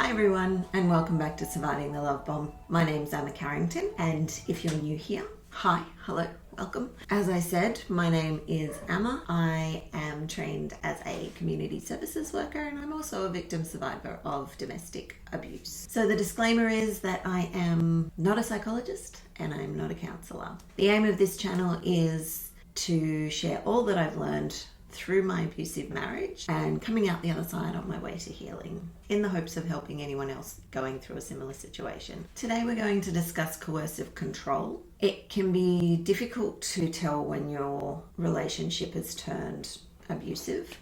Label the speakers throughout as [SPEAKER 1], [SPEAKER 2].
[SPEAKER 1] Hi everyone, and welcome back to Surviving the Love Bomb. My name's Emma Carrington, and if you're new here, hi, hello, welcome. As I said, my name is Emma. I am trained as a community services worker, and I'm also a victim survivor of domestic abuse. So the disclaimer is that I am not a psychologist and I'm not a counsellor. The aim of this channel is to share all that I've learned through my abusive marriage and coming out the other side on my way to healing, in the hopes of helping anyone else going through a similar situation. Today we're going to discuss coercive control. It can be difficult to tell when your relationship has turned abusive,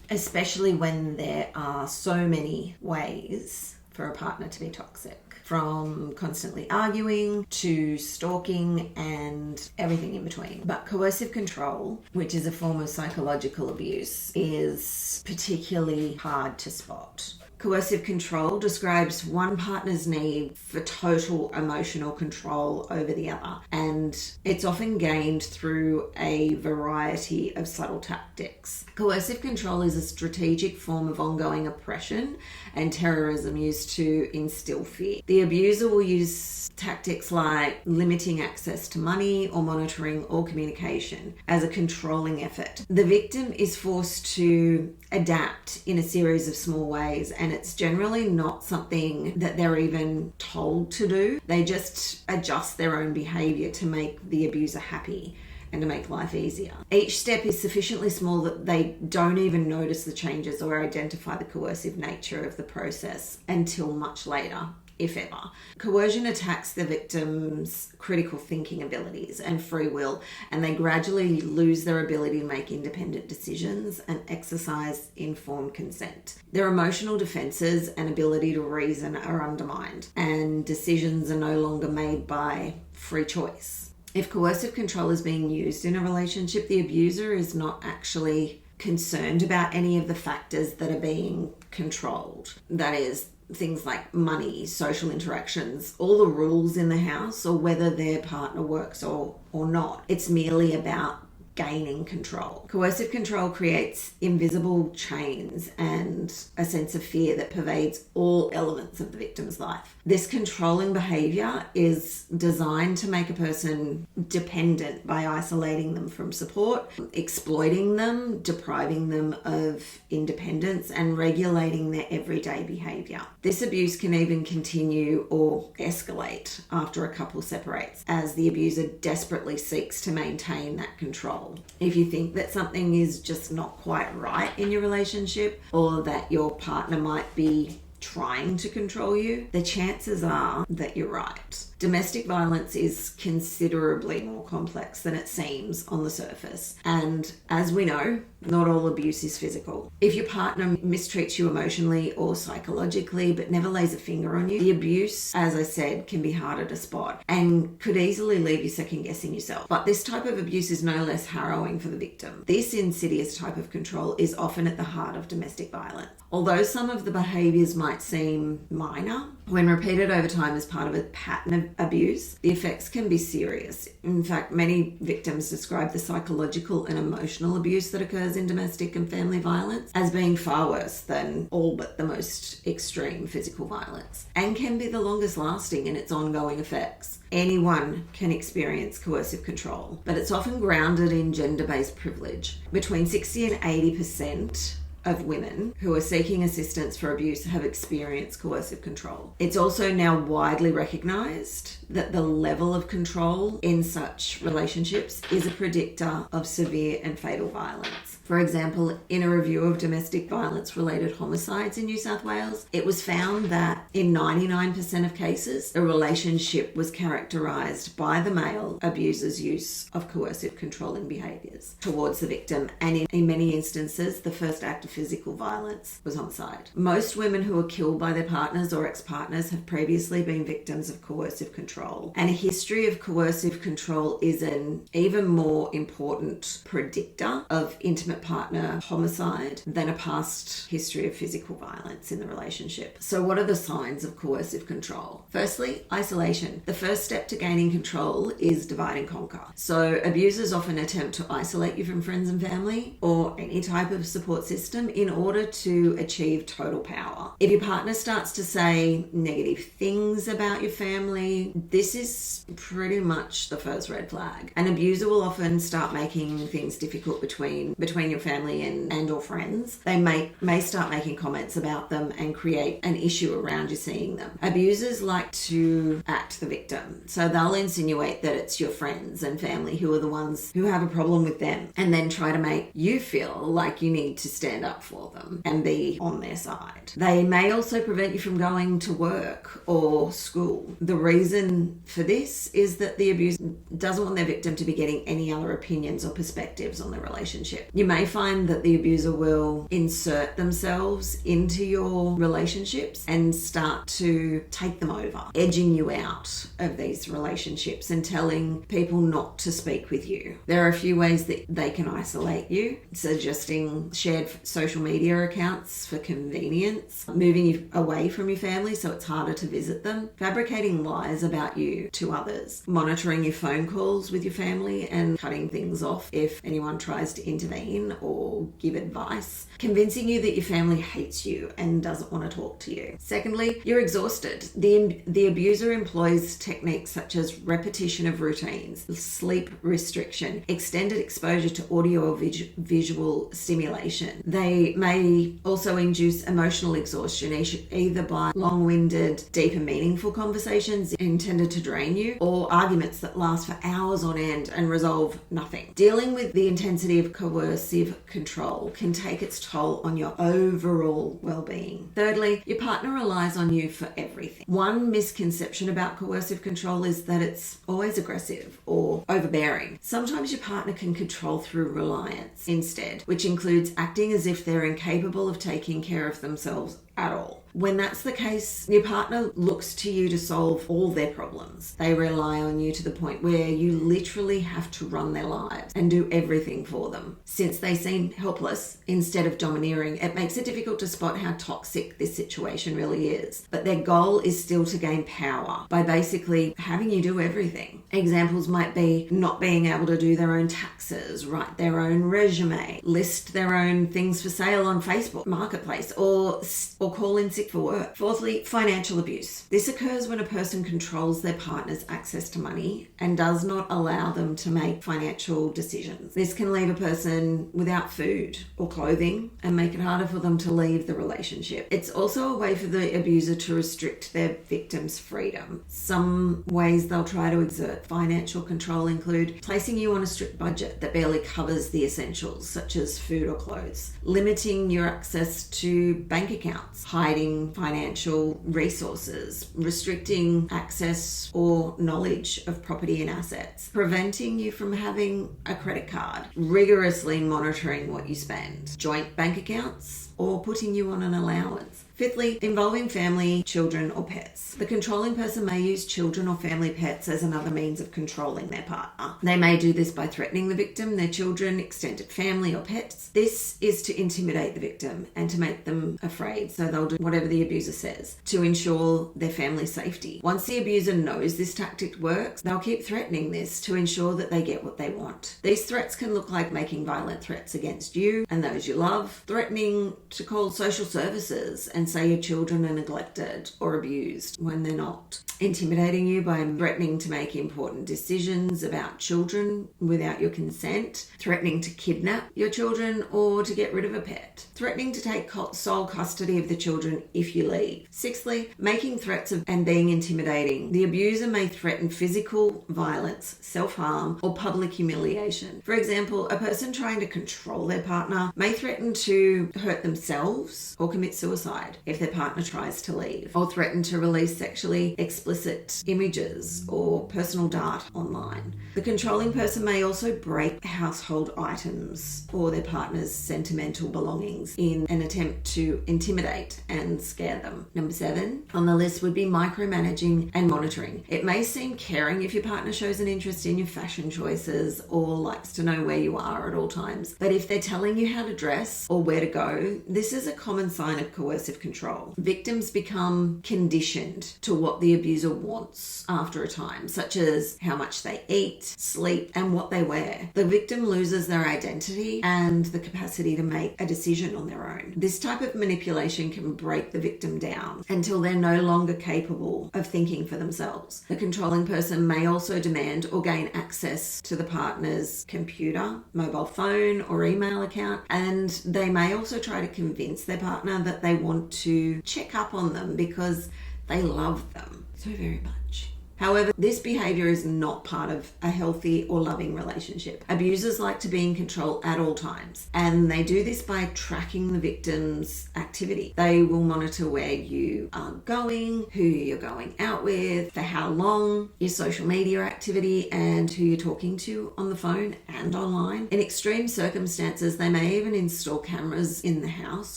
[SPEAKER 1] especially when there are so many ways for a partner to be toxic. From constantly arguing to stalking and everything in between. But coercive control, which is a form of psychological abuse, is particularly hard to spot. Coercive control describes one partner's need for total emotional control over the other, and it's often gained through a variety of subtle tactics. Coercive control is a strategic form of ongoing oppression and terrorism used to instill fear. The abuser will use tactics like limiting access to money or monitoring all communication as a controlling effort. The victim is forced to adapt in a series of small ways, and it's generally not something that they're even told to do. They just adjust their own behavior to make the abuser happy and to make life easier. Each step is sufficiently small that they don't even notice the changes or identify the coercive nature of the process until much later, if ever. Coercion attacks the victim's critical thinking abilities and free will, and they gradually lose their ability to make independent decisions and exercise informed consent. Their emotional defenses and ability to reason are undermined, and decisions are no longer made by free choice. If coercive control is being used in a relationship, the abuser is not actually concerned about any of the factors that are being controlled. That is, things like money, social interactions, all the rules in the house, or whether their partner works or not. It's merely about gaining control. Coercive control creates invisible chains and a sense of fear that pervades all elements of the victim's life. This controlling behavior is designed to make a person dependent by isolating them from support, exploiting them, depriving them of independence, and regulating their everyday behavior. This abuse can even continue or escalate after a couple separates, as the abuser desperately seeks to maintain that control. If you think that something is just not quite right in your relationship, or that your partner might be trying to control you, the chances are that you're right. Domestic violence is considerably more complex than it seems on the surface. And as we know, not all abuse is physical. If your partner mistreats you emotionally or psychologically but never lays a finger on you, the abuse, as I said, can be harder to spot and could easily leave you second guessing yourself. But this type of abuse is no less harrowing for the victim. This insidious type of control is often at the heart of domestic violence. Although some of the behaviours might seem minor, when repeated over time as part of a pattern of abuse, the effects can be serious. In fact, many victims describe the psychological and emotional abuse that occurs in domestic and family violence as being far worse than all but the most extreme physical violence, and can be the longest lasting in its ongoing effects. Anyone can experience coercive control, but it's often grounded in gender-based privilege. Between 60 and 80% of women who are seeking assistance for abuse have experienced coercive control. It's also now widely recognised that the level of control in such relationships is a predictor of severe and fatal violence. For example, in a review of domestic violence-related homicides in New South Wales, it was found that in 99% of cases, the relationship was characterised by the male abuser's use of coercive controlling behaviours towards the victim, and in many instances, the first act of physical violence was homicide. Most women who are killed by their partners or ex-partners have previously been victims of coercive control, and a history of coercive control is an even more important predictor of intimate partner homicide than a past history of physical violence in the relationship. So what are the signs of coercive control? Firstly, isolation. The first step to gaining control is divide and conquer. So abusers often attempt to isolate you from friends and family or any type of support system in order to achieve total power. If your partner starts to say negative things about your family, this is pretty much the first red flag. An abuser will often start making things difficult between your family and or friends. They may start making comments about them and create an issue around you seeing them. Abusers like to act the victim. So they'll insinuate that it's your friends and family who are the ones who have a problem with them, and then try to make you feel like you need to stand up for them and be on their side. They may also prevent you from going to work or school. The reason for this is that the abuser doesn't want their victim to be getting any other opinions or perspectives on the relationship. You may find that the abuser will insert themselves into your relationships and start to take them over, edging you out of these relationships and telling people not to speak with you. There are a few ways that they can isolate you, suggesting shared social media accounts for convenience, moving you away from your family so it's harder to visit them, fabricating lies about you to others, monitoring your phone calls with your family and cutting things off if anyone tries to intervene or give advice, convincing you that your family hates you and doesn't want to talk to you. Secondly, you're exhausted. The abuser employs techniques such as repetition of routines, sleep restriction, extended exposure to audio or visual stimulation. They may also induce emotional exhaustion, either by long-winded, deep and meaningful conversations intended to drain you, or arguments that last for hours on end and resolve nothing. Dealing with the intensity of coercive control can take its toll on your overall well-being. Thirdly, your partner relies on you for everything. One misconception about coercive control is that it's always aggressive or overbearing. Sometimes your partner can control through reliance instead, which includes acting as if they're incapable of taking care of themselves at all. When that's the case, your partner looks to you to solve all their problems. They rely on you to the point where you literally have to run their lives and do everything for them. Since they seem helpless instead of domineering, it makes it difficult to spot how toxic this situation really is. But their goal is still to gain power by basically having you do everything. Examples might be not being able to do their own taxes, write their own resume, list their own things for sale on Facebook Marketplace, or call in sick for work. Fourthly, financial abuse. This occurs when a person controls their partner's access to money and does not allow them to make financial decisions. This can leave a person without food or clothing and make it harder for them to leave the relationship. It's also a way for the abuser to restrict their victim's freedom. Some ways they'll try to exert financial control include placing you on a strict budget that barely covers the essentials, such as food or clothes, limiting your access to bank accounts, hiding financial resources, restricting access or knowledge of property and assets, preventing you from having a credit card, rigorously monitoring what you spend, joint bank accounts, or putting you on an allowance. Fifthly, involving family, children, or pets. The controlling person may use children or family pets as another means of controlling their partner. They may do this by threatening the victim, their children, extended family, or pets. This is to intimidate the victim and to make them afraid, so they'll do whatever the abuser says to ensure their family's safety. Once the abuser knows this tactic works, they'll keep threatening this to ensure that they get what they want. These threats can look like making violent threats against you and those you love, threatening to call social services and say your children are neglected or abused when they're not, intimidating you by threatening to make important decisions about children without your consent, threatening to kidnap your children or to get rid of a pet, threatening to take sole custody of the children if you leave. Sixthly, making threats and being intimidating. The abuser may threaten physical violence, self-harm, or public humiliation. For example, a person trying to control their partner may threaten to hurt themselves or commit suicide. if their partner tries to leave, or threaten to release sexually explicit images or personal data online. The controlling person may also break household items or their partner's sentimental belongings in an attempt to intimidate and scare them. Number 7 on the list would be micromanaging and monitoring. It may seem caring if your partner shows an interest in your fashion choices or likes to know where you are at all times, but if they're telling you how to dress or where to go, this is a common sign of coercive control. Victims become conditioned to what the abuser wants after a time, such as how much they eat, sleep, and what they wear. The victim loses their identity and the capacity to make a decision on their own. This type of manipulation can break the victim down until they're no longer capable of thinking for themselves. The controlling person may also demand or gain access to the partner's computer, mobile phone, or email account, and they may also try to convince their partner that they want to check up on them because they love them so very much. However, this behavior is not part of a healthy or loving relationship. Abusers like to be in control at all times, and they do this by tracking the victim's activity. They will monitor where you are going, who you're going out with, for how long, your social media activity, and who you're talking to on the phone and online. In extreme circumstances, they may even install cameras in the house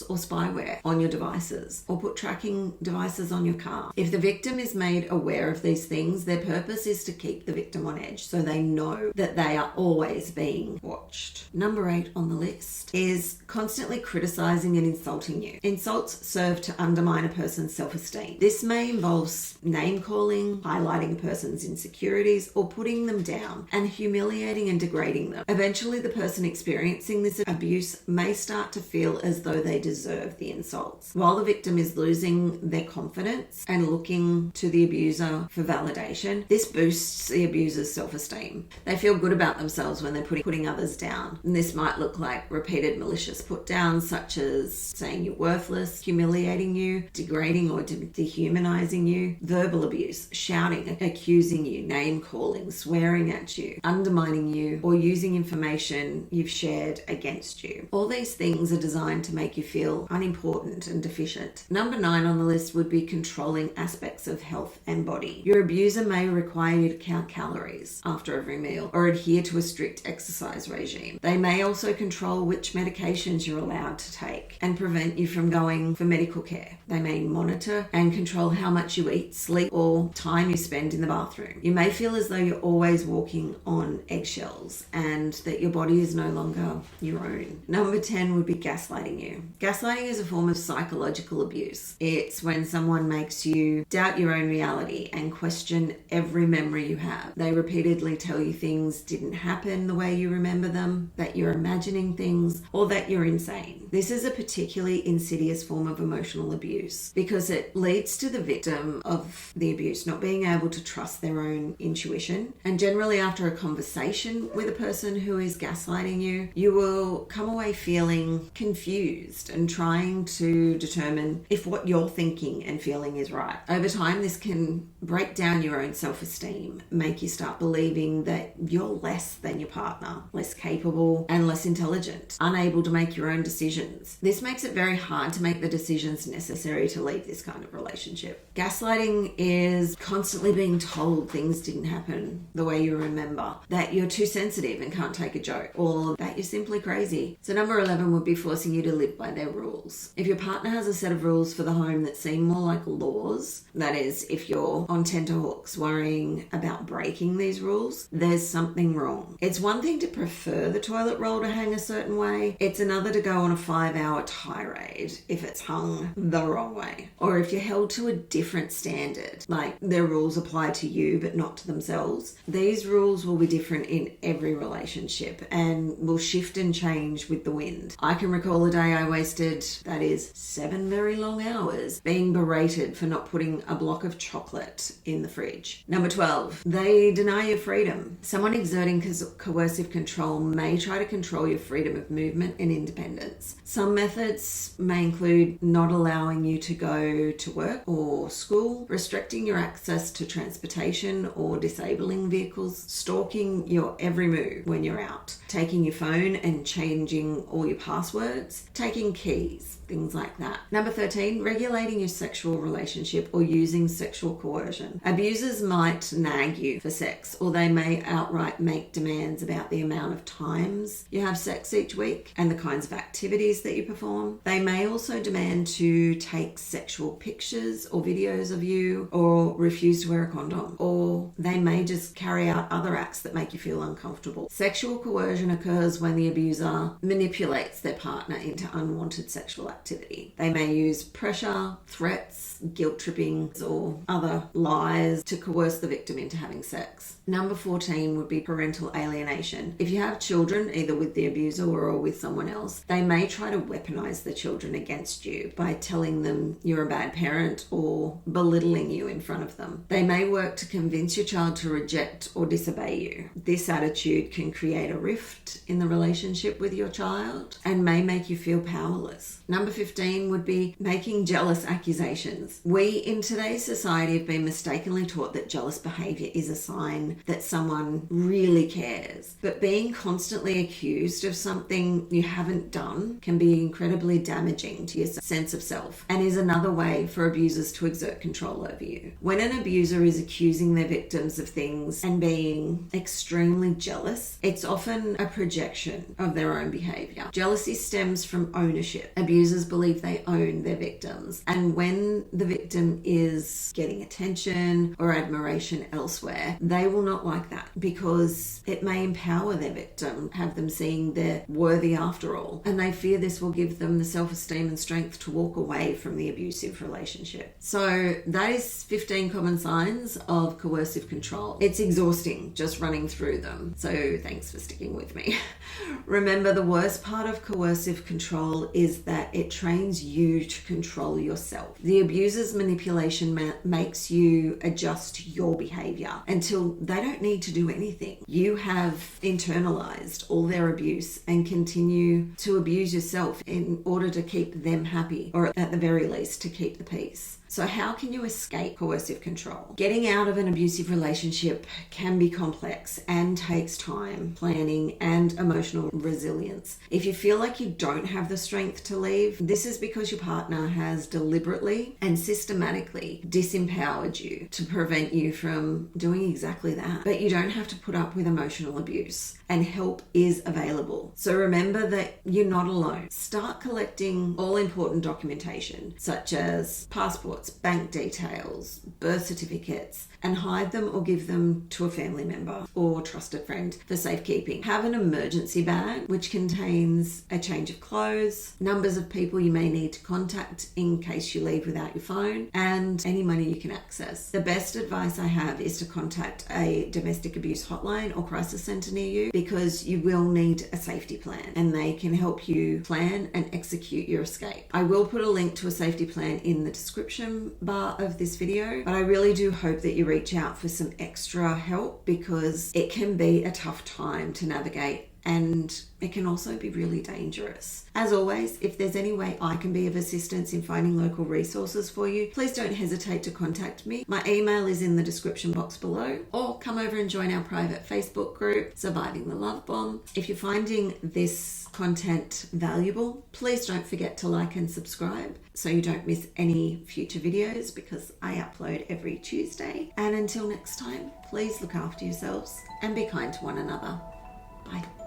[SPEAKER 1] or spyware on your devices, or put tracking devices on your car. If the victim is made aware of these things, their purpose is to keep the victim on edge so they know that they are always being watched. Number 8 on the list is constantly criticizing and insulting you. Insults serve to undermine a person's self-esteem. This may involve name calling, highlighting a person's insecurities, or putting them down and humiliating and degrading them. Eventually, the person experiencing this abuse may start to feel as though they deserve the insults, while the victim is losing their confidence and looking to the abuser for validation. This boosts the abuser's self-esteem. They feel good about themselves when they're putting others down. And this might look like repeated malicious put-downs, such as saying you're worthless, humiliating you, degrading or dehumanizing you, verbal abuse, shouting, accusing you, name-calling, swearing at you, undermining you, or using information you've shared against you. All these things are designed to make you feel unimportant and deficient. Number 9 on the list would be controlling aspects of health and body. Your abuser may require you to count calories after every meal or adhere to a strict exercise regime. They may also control which medications you're allowed to take and prevent you from going for medical care. They may monitor and control how much you eat, sleep, or time you spend in the bathroom. You may feel as though you're always walking on eggshells and that your body is no longer your own. Number 10 would be gaslighting you. Gaslighting is a form of psychological abuse. It's when someone makes you doubt your own reality and question every memory you have. They repeatedly tell you things didn't happen the way you remember them, that you're imagining things, or that you're insane. This is a particularly insidious form of emotional abuse because it leads to the victim of the abuse not being able to trust their own intuition. And generally, after a conversation with a person who is gaslighting you, you will come away feeling confused and trying to determine if what you're thinking and feeling is right. Over time, this can break down your own self-esteem, make you start believing that you're less than your partner, less capable and less intelligent, unable to make your own decisions. This makes it very hard to make the decisions necessary to leave this kind of relationship. Gaslighting is constantly being told things didn't happen the way you remember, that you're too sensitive and can't take a joke, or that you're simply crazy. So number 11 would be forcing you to live by their rules. If your partner has a set of rules for the home that seem more like laws, that is, if you're on tenterhooks worrying about breaking these rules, there's something wrong. It's one thing to prefer the toilet roll to hang a certain way. It's another to go on a 5-hour tirade if it's hung the wrong way. Or if you're held to a different standard, like their rules apply to you but not to themselves. These rules will be different in every relationship and will shift and change with the wind. I can recall a day I wasted, 7 very long hours, being berated for not putting a block of chocolate in the fridge fridge. Number 12, they deny your freedom. Someone exerting coercive control may try to control your freedom of movement and independence. Some methods may include not allowing you to go to work or school, restricting your access to transportation or disabling vehicles, stalking your every move when you're out, taking your phone and changing all your passwords, taking keys, things like that. Number 13, regulating your sexual relationship or using sexual coercion. Abusers might nag you for sex, or they may outright make demands about the amount of times you have sex each week and the kinds of activities that you perform. They may also demand to take sexual pictures or videos of you, or refuse to wear a condom, or they may just carry out other acts that make you feel uncomfortable. Sexual coercion occurs when the abuser manipulates their partner into unwanted sexual activity. They may use pressure, threats, guilt tripping, or other lies to coerce the victim into having sex. Number 14 would be parental alienation. If you have children, either with the abuser or with someone else, they may try to weaponize the children against you by telling them you're a bad parent or belittling you in front of them. They may work to convince your child to reject or disobey you. This attitude can create a rift in the relationship with your child and may make you feel powerless. Number 15 would be making jealous accusations. We in today's society have been mistakenly taught that jealous behavior is a sign that someone really cares. But being constantly accused of something you haven't done can be incredibly damaging to your sense of self, and is another way for abusers to exert control over you. When an abuser is accusing their victims of things and being extremely jealous, it's often a projection of their own behavior. Jealousy stems from ownership. Abusers believe they own their victims, and when the victim is getting attention or admiration elsewhere, they will not like that, because it may empower their victim, have them seeing they're worthy after all, and they fear this will give them the self-esteem and strength to walk away from the abusive relationship. So that is 15 common signs of coercive control. It's exhausting just running through them, so thanks for sticking with me. Remember, the worst part of coercive control is that it trains you to control yourself. The abuser's manipulation makes you adjust your behavior until they don't need to do anything. You have internalized all their abuse and continue to abuse yourself in order to keep them happy, or at the very least to keep the peace. So how can you escape coercive control? Getting out of an abusive relationship can be complex and takes time, planning, and emotional resilience. If you feel like you don't have the strength to leave, this is because your partner has deliberately and systematically disempowered you to prevent you from doing exactly that. But you don't have to put up with emotional abuse, and help is available. So remember that you're not alone. Start collecting all important documentation, such as passports, bank details, birth certificates, and hide them or give them to a family member or trusted friend for safekeeping. Have an emergency bag which contains a change of clothes, numbers of people you may need to contact in case you leave without your phone, and any money you can access. The best advice I have is to contact a domestic abuse hotline or crisis centre near you, because you will need a safety plan and they can help you plan and execute your escape. I will put a link to a safety plan in the description bar of this video, but I really do hope that you reach out for some extra help, because it can be a tough time to navigate and it can also be really dangerous. As always, if there's any way I can be of assistance in finding local resources for you, please don't hesitate to contact me. My email is in the description box below, or come over and join our private Facebook group, Surviving the Love Bomb. If you're finding this content valuable, please don't forget to like and subscribe so you don't miss any future videos, because I upload every Tuesday. And until next time, please look after yourselves and be kind to one another. Bye.